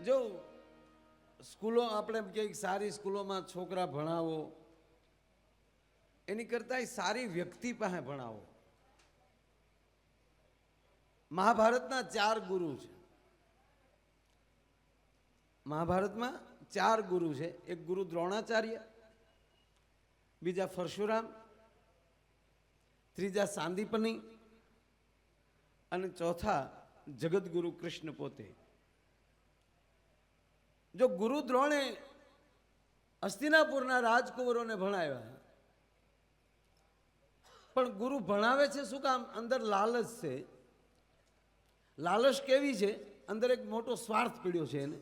જો સ્કૂલો આપણે ક્યાંક સારી સ્કૂલોમાં છોકરા ભણાવો એની કરતાં સારી વ્યક્તિ પાસે ભણાવો. મહાભારતના 4 ગુરુ છે. મહાભારતમાં 4 ગુરુ છે. એક ગુરુ દ્રોણાચાર્ય, બીજા પરશુરામ, ત્રીજા સાંદીપની અને ચોથા જગતગુરુ કૃષ્ણ પોતે. જો ગુરુ દ્રોણે હસ્તિનાપુરના રાજકુંવરોને ભણાવ્યા, પણ ગુરુ ભણાવે છે શું કામ? અંદર લાલચ છે. લાલચ કેવી છે? અંદર એક મોટો સ્વાર્થ પીડ્યો છે એને.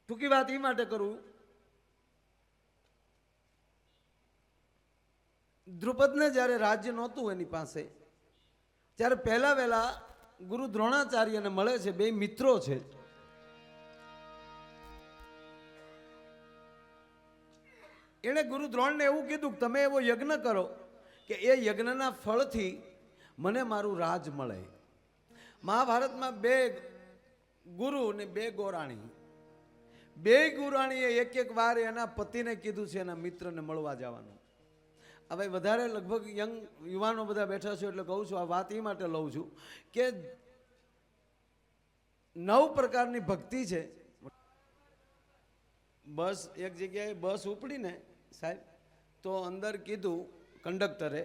ટૂંકી વાત એ માટે કરું, દ્રુપદને જ્યારે રાજ્ય નહોતું એની પાસે, ત્યારે પહેલા વહેલા ગુરુ દ્રોણાચાર્યને મળે છે. બે મિત્રો છે. એણે ગુરુ દ્રોણને એવું કીધું કે તમે એવો યજ્ઞ કરો કે એ યજ્ઞના ફળથી મને મારું રાજ મળે. મહાભારતમાં 2 ગુરુ ને 2 ગોરાણી. 2 ગુરાણીએ એક વાર એના પતિને કીધું છે એના મિત્રને મળવા જવાનું. હવે વધારે લગભગ યંગ યુવાનો બધા બેઠા છો એટલે કહું છું, આ વાત એ માટે લઉં છું કે 9 પ્રકારની ભક્તિ છે. બસ એક જગ્યાએ બસ ઉપડીને સાહેબ, તો અંદર કીધું કંડક્ટરે,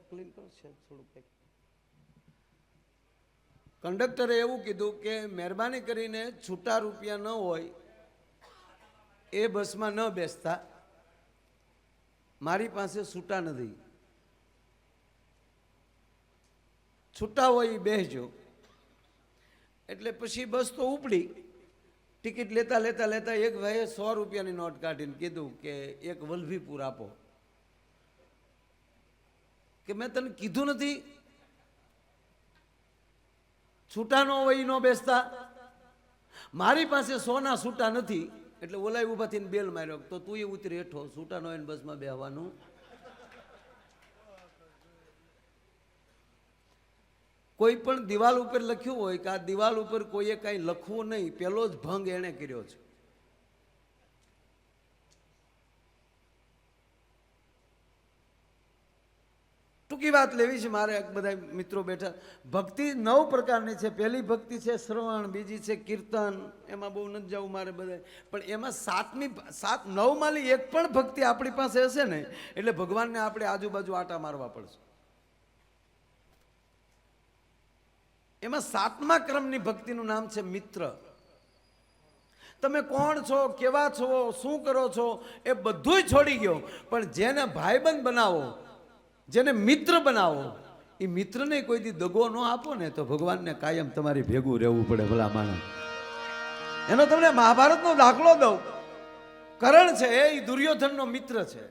ક્લીન કરો થોડું કંઈક. કંડક્ટરે એવું કીધું કે મહેરબાની કરીને છૂટા રૂપિયા ન હોય એ બસમાં ન બેસતા, મારી પાસે છૂટા નથી, છૂટા હોય એ બેસજો. એટલે પછી બસ તો ઉપડી. ટિકિટ લેતા લેતા લેતા એક ભાઈએ 100 રૂપિયાની નોટ કાઢીને કીધું કે એક વલ્લભીપુર આપો. કે મેં તને કીધું નથી છૂટા નો હોય નો બેસતા? મારી પાસે 100 છૂટા નથી. એટલે ઓલાય ઊભા થઈને બેલ માર્યો, તો તું એ ઉતરી હેઠો, છૂટા નો હોય બસમાં બેહવાનું. કોઈ પણ દિવાલ ઉપર લખ્યું હોય કે આ દિવાલ ઉપર કોઈએ કાંઈ લખવું નહીં, પેલો જ ભંગ એણે કર્યો છે. ટૂંકી વાત લેવી છે મારે. બધા મિત્રો બેઠા. ભક્તિ 9 પ્રકારની છે. પહેલી ભક્તિ છે શ્રવણ, બીજી છે કીર્તન. એમાં બહુ નથી જવું મારે બધા. પણ એમાં 9 માંથી એક પણ ભક્તિ આપણી પાસે હશે ને એટલે ભગવાનને આપણે આજુબાજુ આટા મારવા પડશે. એમાં 7મા ક્રમની ભક્તિનું નામ છે મિત્ર. તમે કોણ છો, કેવા છો, શું કરો છો એ બધું છોડી ગયો, પણ જેને ભાઈબંધ બનાવો, જેને મિત્ર બનાવો, એ મિત્રને કોઈ દી દગો ન આપો ને તો ભગવાનને કાયમ તમારી ભેગું રહેવું પડે. ભલા માણસ. એનો તમને મહાભારતનો દાખલો દઉં. કરણ છે એ દુર્યોધનનો મિત્ર છે.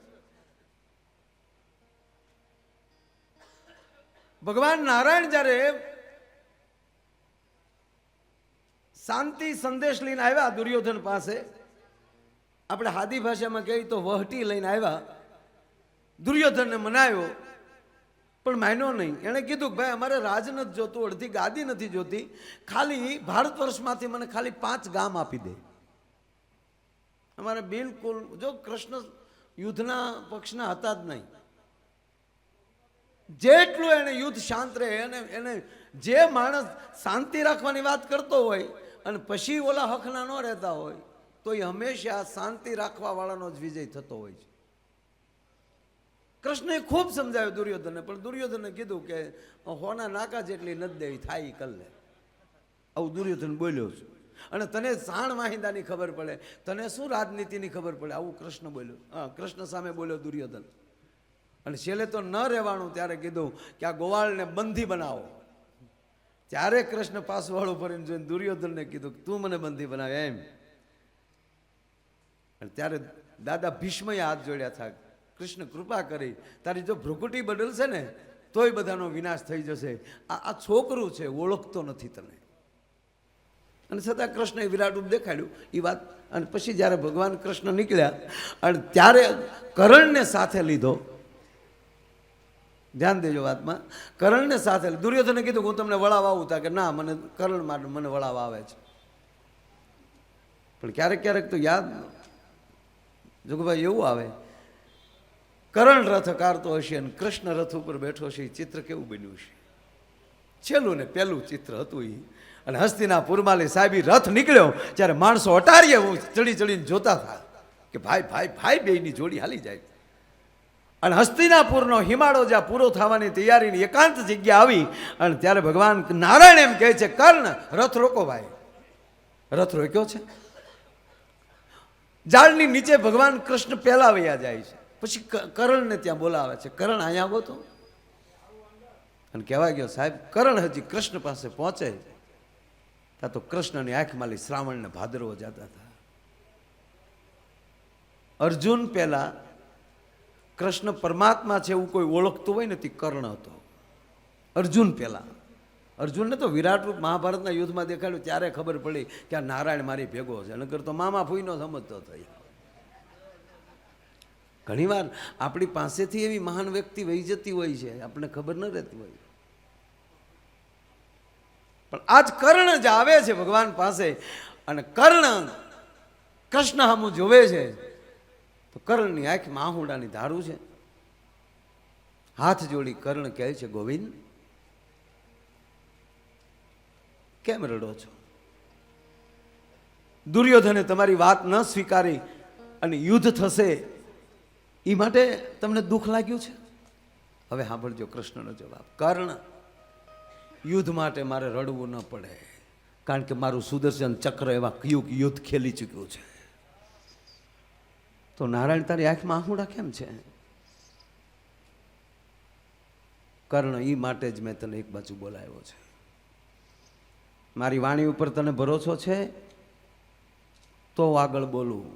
ભગવાન નારાયણ જ્યારે શાંતિ સંદેશ લઈને આવ્યા દુર્યોધન પાસે, આપણે હાદી ભાષામાં કહીએ તો વહટી લઈને આવ્યા. દુર્યોધનને મનાવ્યો પણ માન્યો નહીં. એણે કીધું કે ભાઈ અમારે રાજ નથી જોતું, અડધી ગાદી નથી જોતી, ખાલી ભારત વર્ષમાંથી મને ખાલી 5 ગામ આપી દે. અમારે બિલકુલ, જો કૃષ્ણ યુદ્ધના પક્ષના હતા જ નહીં. જેટલું એને યુદ્ધ શાંત રહે, એને જે માણસ શાંતિ રાખવાની વાત કરતો હોય અને પછી ઓલા હકના ન રહેતા હોય તો એ હંમેશા શાંતિ રાખવા વાળાનો જ વિજય થતો હોય છે. કૃષ્ણએ ખૂબ સમજાવ્યું દુર્યોધનને, પણ દુર્યોધને કીધું કે હોના નાકા જેટલી નથી દેવી, થાય એ કર લે. આવું દુર્યોધન બોલ્યો છે. અને તને સાણ વાહિંદાની ખબર પડે, તને શું રાજનીતિની ખબર પડે, આવું કૃષ્ણ બોલ્યો. કૃષ્ણ સામે બોલ્યો દુર્યોધન. અને છેલ્લે તો ન રહેવાનું ત્યારે કીધું કે આ ગોવાળને બંધી બનાવો. ત્યારે કૃષ્ણ પાસવાળું ફરીને જોઈને દુર્યોધનને કીધું કે તું મને બંધી બનાવે એમ. અને ત્યારે દાદા ભીષ્મએ હાથ જોડ્યા હતા. કૃષ્ણ કૃપા કરી, તારી જો ભ્રુકુટી બદલશે ને તોય બધાનો વિનાશ થઈ જશે. આ છોકરું છે, ઓળખતો નથી તને. અને છતાં કૃષ્ણએ વિરાટ રૂપ દેખાડ્યું એ વાત. અને પછી જ્યારે ભગવાન કૃષ્ણ નીકળ્યા અને ત્યારે કરણને સાથે લીધો. ધ્યાન દેજો વાતમાં. કરણને સાથે દુર્યોધને કીધું હું તમને વળાવ આવું, તા કે ના, મને કરણ માટે મને વળાવ આવે છે. પણ ક્યારેક ક્યારેક તો યાદ જોગભાઈ એવું આવે, કરણ રથ કારતો હશે અને કૃષ્ણ રથ ઉપર બેઠો છે. એ ચિત્ર કેવું બન્યું છે? છેલ્લું ને પહેલું ચિત્ર હતું એ. અને હસ્તિનાપુરમાં સાહેબ રથ નીકળ્યો ત્યારે માણસો અટારીએ હું ચડી ચડીને જોતા હતા કે ભાઈ ભાઈ ભાઈ બેયની જોડી હાલી જાય. અને હસ્તિનાપુરનો હિમાળો જ્યાં પૂરો થવાની તૈયારીની એકાંત જગ્યા આવી અને ત્યારે ભગવાન નારાયણ એમ કહે છે, કર્ણ રથ રોકો ભાઈ. રથ રોક્યો છે. ઝાડની નીચે ભગવાન કૃષ્ણ પહેલા વયા જાય છે. પછી કરણને ત્યાં બોલાવે છે, કરણ અહીંયા આવો તો. અને કહેવાય ગયો સાહેબ કરણ હજી કૃષ્ણ પાસે પહોંચે ત્યાં તો કૃષ્ણની આંખમાં શ્રાવણ ને ભાદરવો જતા હતા. અર્જુન પહેલા કૃષ્ણ પરમાત્મા છે એવું કોઈ ઓળખતું હોય ને તે કર્ણ હતો. અર્જુન પહેલા. અર્જુનને તો વિરાટ રૂપ મહાભારતના યુદ્ધમાં દેખાડ્યું ત્યારે ખબર પડી કે આ નારાયણ મારી ભેગો છે. નકર તો મામા ફૂઈનો સમજતો થઈ. ઘણીવાર આપણી પાસેથી એવી મહાન વ્યક્તિ વહી જતી હોય છે, આપણને ખબર ન રહેતી હોય. પણ આજ કર્ણ જ આવે છે ભગવાન પાસે અને કર્ણ કૃષ્ણ સામું જોવે છે તો કર્ણની આંખમાં આહુડાની ધારું છે. હાથ જોડી કર્ણ કહે છે, ગોવિંદ કેમ રડો છો? દુર્યોધને તમારી વાત ન સ્વીકારી અને યુદ્ધ થશે એ માટે તમને દુઃખ લાગ્યું છે? હવે સાંભળજો કૃષ્ણનો જવાબ. કર્ણ યુદ્ધ માટે મારે રડવું ન પડે, કારણ કે મારું સુદર્શન ચક્ર એવા કયું યુદ્ધ ખેલી ચૂક્યું છે. તો નારાયણ તારી આંખમાં આહુડા કેમ છે? કર્ણ એ માટે જ મેં તને એક બાજુ બોલાવ્યો છે. મારી વાણી ઉપર તને ભરોસો છે તો આગળ બોલું.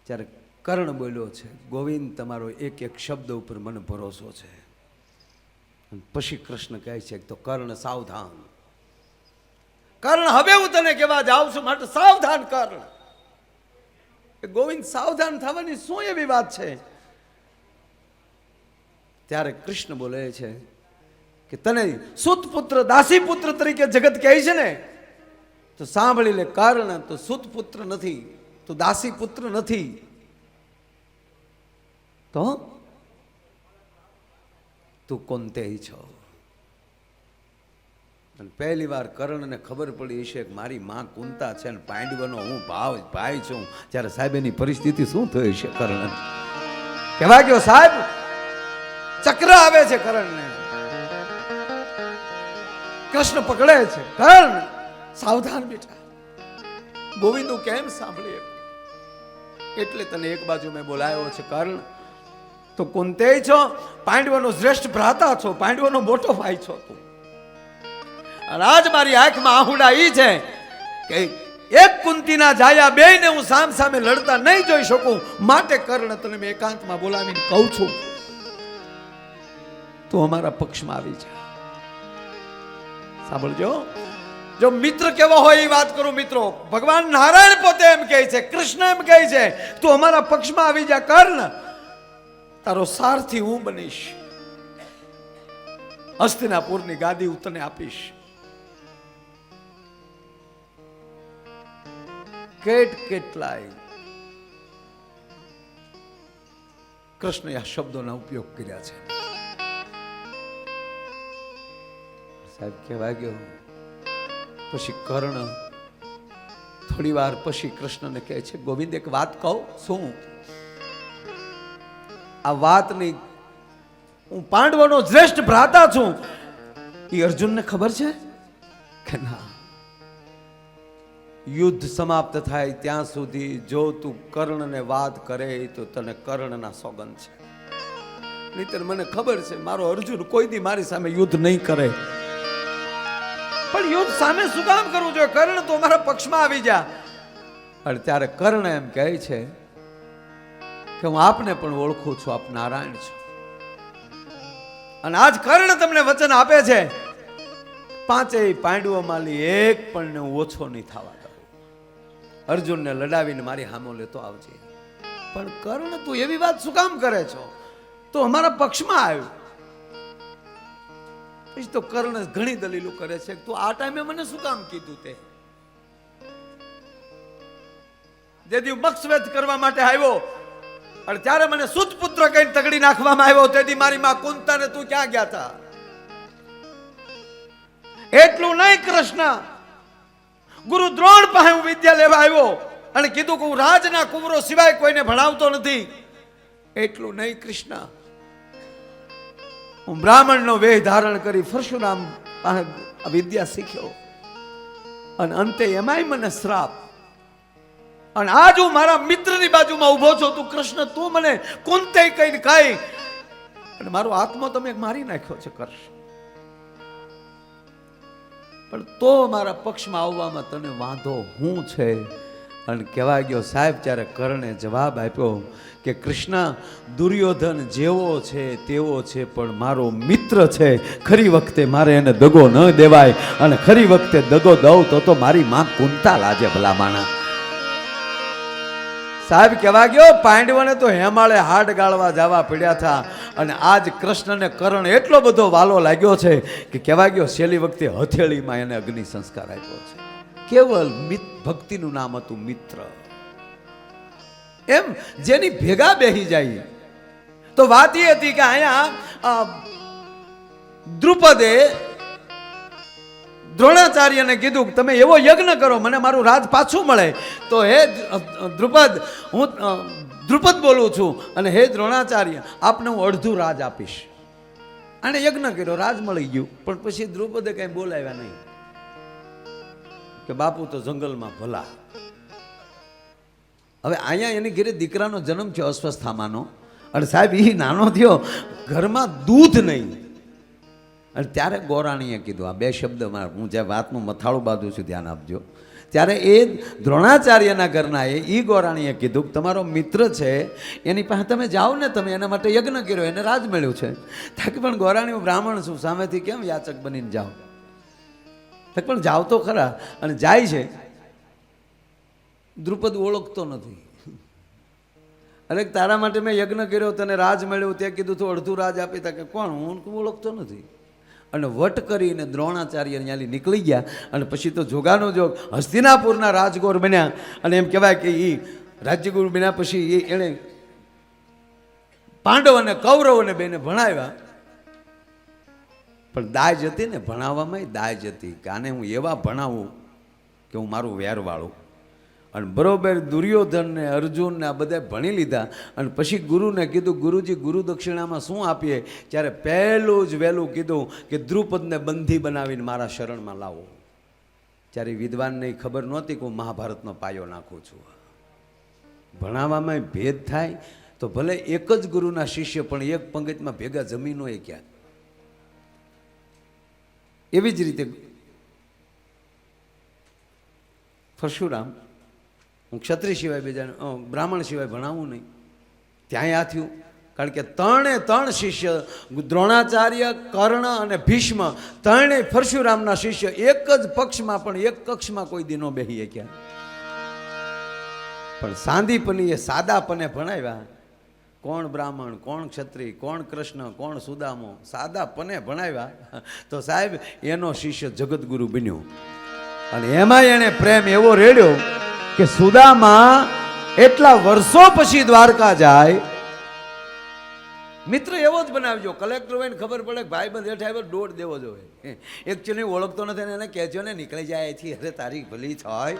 ત્યારે કર્ણ બોલ્યો છે, ગોવિંદ તમારો એક એક શબ્દ ઉપર મને ભરોસો છે. પછી કૃષ્ણ કહે છે તો કર્ણ સાવધાન. કર્ણ હવે હું તને કહેવા જાઉં છું માટે સાવધાન કર્ણ. ગોવિંદ સાવધાન થવાની શું એવી વાત છે? ત્યારે કૃષ્ણ બોલે છે કે તને સુત પુત્ર દાસી પુત્ર તરીકે જગત કહે છે ને, તો સાંભળી લે કર્ણ, તો સુત પુત્ર નથી, તો દાસી પુત્ર નથી, તો તું કોંતેય છો. અને પહેલી વાર કર્ણને ખબર પડી હશે કે મારી માં કુંતા છે ને પાંડવનો હું ભાઈ છું. ત્યારે સાહેબ એની પરિસ્થિતિ શું થઈ છે? કર્ણ કહેવા ગયો સાહેબ ચક્ર આવે છે કર્ણને, કૃષ્ણ પકડે છે. કર્ણ સાવધાન બેટા. ગોવિંદ કેમ સાંભળીએ? એટલે તને એક બાજુ મેં બોલાયો છે કર્ણ. તો કુંતેય છો, પાંડવનો શ્રેષ્ઠ ભ્રાતા છો, પાંડવનો મોટો ભાઈ છો તું. અને આજ મારી આંખમાં આહુડા ઈ છે કે એક કુંતીના જાયા બેયને હું સામ સામે લડતા નહીં જોઈ શકું. માટે કર્ણ તને મેં એકાંતમાં બોલાવીને કહું છું તું અમારા પક્ષમાં આવી જા. સાંભળજો, જો મિત્ર કેવો હોય એ વાત કરું મિત્રો. ભગવાન નારાયણ પોતે એમ કહે છે, કૃષ્ણ એમ કહે છે તું અમારા પક્ષમાં આવી જા કર્ણ, તારો સારથી હું બનીશ, હસ્તિનાપુરની ગાદી હું તને આપીશ. કેટલાય કૃષ્ણે આ શબ્દોના ઉપયોગ કર્યા છે. સાહેબ કહેવાય ગયો પછી કર્ણ થોડી વાર પછી કૃષ્ણને કહે છે, ગોવિંદ એક વાત કહું. શું? આ વાતની હું પાંડવોનો શ્રેષ્ઠ ભ્રાતા છું એ અર્જુનને ખબર છે કે ના? યુદ્ધ સમાપ્ત થાય ત્યાં સુધી જો તું કર્ણને વાત કરે તો તને કર્ણના સોગંદ છે. નહીતર મને ખબર છે મારો અર્જુન કોઈ દી મારી સામે યુદ્ધ નહીં કરે. પણ યુદ્ધ સામે શું કામ કરવું જોઈએ? કર્ણ તો અમારા પક્ષમાં આવી જા. અને ત્યારે કર્ણ એમ કહે છે કે હું આપને પણ ઓળખું છું, આપ નારાયણ છો. અને આજ કર્ણ તમને વચન આપે છે પાંચેય પાંડવોમાંથી એક પણ હું ઓછો નહીં થવા દઉં. અર્જુનને લડાવીને મારી હામો લેતો આવજે. પણ કર્ણ તું એવી વાત શું કામ કરે છો? તો અમારા પક્ષમાં આવ્યો. પછી તો કર્ણ ઘણી દલીલો કરે છે, તું આ ટાઈમે મને શું કામ કીધું તે? જેથી મક્ષવેદ કરવા માટે આવ્યો અને ત્યારે મને સુત પુત્ર કહીને તગડી નાખવામાં આવ્યો, તેથી મારી માં કુંતાને તું ક્યાં ગયા હતા? એટલું નહીં કૃષ્ણ, ગુરુ દ્રોણ પાસે હું વિદ્યા લેવા આવ્યો અને કીધું કે હું રાજના કુંવરો સિવાય કોઈને ભણાવતો નથી. એટલું નહીં કૃષ્ણ, હું બ્રાહ્મણનો વેહ ધારણ કરી પરશુરામ પાસે વિદ્યા શીખ્યો અને અંતે એમાંય મને શ્રાપ. અને આજ હું મારા મિત્રની બાજુમાં ઉભો છું, તું કૃષ્ણ તું મને કુંતે કઈ ખાઈ અને મારો આત્મો તમે મારી નાખ્યો છે કૃષ્ણ. પણ તો મારા પક્ષમાં આવવામાં તને વાંધો હું છે? અને કહેવા ગયો સાહેબ, ત્યારે કર્ણે જવાબ આપ્યો કે કૃષ્ણ, દુર્યોધન જેવો છે તેવો છે પણ મારો મિત્ર છે. ખરી વખતે મારે એને દગો ન દેવાય, અને ખરી વખતે દગો દઉં તો મારી માં કુંતા લાજે ભલા માણા. સાહેબ કહેવા ગયો, પાંડવોને તો હેમાળે હાડ ગાળવા જવા પડ્યા હતા અને આજ કૃષ્ણને કર્ણ એટલો બધો વાલો લાગ્યો છે કે કહેવા ગયો છેલ્લી વખતે હથેળીમાં એને અગ્નિ સંસ્કાર આપ્યો છે. કેવલ ભક્તિનું નામ હતું મિત્ર. એમ જેની ભેગા બેહી જાય. તો વાત એ હતી કે અહીંયા દ્રુપદે દ્રોણાચાર્યને કીધું કે તમે એવો યજ્ઞ કરો મને મારું રાજ પાછું મળે. તો હે દ્રુપદ, હું દ્રુપદ બોલું છું અને હે દ્રોણાચાર્ય, આપને હું અડધું રાજ આપીશ. આને યજ્ઞ કર્યો, રાજ મળી ગયું. પણ પછી દ્રુપદે કઈ બોલાવ્યા નહીં કે બાપુ તો જંગલમાં ભલા. હવે અહીંયા એની ઘરે દીકરાનો જન્મ થયો અસ્વસ્થામાનો, અને સાહેબ એ નાનો થયો, ઘરમાં દૂધ નહીં. અને ત્યારે ગોરાણીએ કીધું, આ બે શબ્દમાં હું જે વાતનું મથાળું બાંધું છું ધ્યાન આપજો. ત્યારે એ દ્રોણાચાર્યના ઘરના એ ગોરાણીએ કીધું કે તમારો મિત્ર છે એની પાસે તમે જાઓ ને, તમે એના માટે યજ્ઞ કર્યો, એને રાજ મળ્યું છે. તાકે પણ ગોરાણી બ્રાહ્મણ છું, સામેથી કેમ યાચક બનીને જાઓ? પણ જાવ તો ખરા. અને જાય છે. દ્રુપદ ઓળખતો નથી. અરે તારા માટે મેં યજ્ઞ કર્યો, તને રાજ મળ્યું, તે કીધું તો અડધું રાજ આપી. તા કે કોણ? હું ઓળખતો નથી. અને વટ કરીને દ્રોણાચાર્ય ત્યાંથી નીકળી ગયા. અને પછી તો જોગાનો જોગ હસ્તિનાપુરના રાજગોર બન્યા. અને એમ કહેવાય કે એ રાજ્યગુરુ બન્યા પછી એણે પાંડવ અને કૌરવોને બેને ભણાવ્યા. પણ દાજ હતી ને ભણાવવામાં, દાજ હતી કે આને હું એવા ભણાવું કે હું મારું વેરવાળું. અને બરોબર દુર્યોધન ને અર્જુન ને આ બધા ભણી લીધા. અને પછી ગુરુને કીધું, ગુરુજી ગુરુ દક્ષિણામાં શું આપીએ? ત્યારે પહેલું જ વહેલું કીધું કે દ્રુપદને બંધી બનાવીને મારા શરણમાં લાવો. ત્યારે વિદ્વાનને ખબર નહોતી કે હું મહાભારતનો પાયો નાખું છું. ભણાવવામાં ભેદ થાય તો ભલે એક જ ગુરુના શિષ્ય પણ એક પંગતમાં ભેગા જમીનો એ ક્યાં. એવી જ રીતે પરશુરામ, હું ક્ષત્રિય સિવાય બીજાને બ્રાહ્મણ સિવાય ભણાવું નહીં. ત્યાં આ થયું. કારણ કે ત્રણ શિષ્ય દ્રોણાચાર્ય, કર્ણ અને ભીષ્મ ત્રણેય પરશુરામના શિષ્ય એક જ પક્ષમાં પણ એક કક્ષમાં કોઈ દિનો બેહીએ ક્યાં. પણ સાંદીપની એ સાદાપને ભણાવ્યા. કોણ બ્રાહ્મણ, કોણ ક્ષત્રિય, કોણ કૃષ્ણ, કોણ સુદામો, સાદાપને ભણાવ્યા. તો સાહેબ એનો શિષ્ય જગતગુરુ બન્યો. અને એમાં એને પ્રેમ એવો રેડ્યો કે સુદામા એટલા વર્ષો પછી દ્વારકા જાય. મિત્ર એવો જ બનાવજો. કલેક્ટર હોય ને ખબર પડે કે ભાઈ બંધ હેઠ આવ્યો, દોડ દેવો જોઈએ. એકચ્યુઅલી ઓળખતો નથી ને એને કહેજો ને નીકળી જાય અહીંથી, અરે તારી ભલી થાય.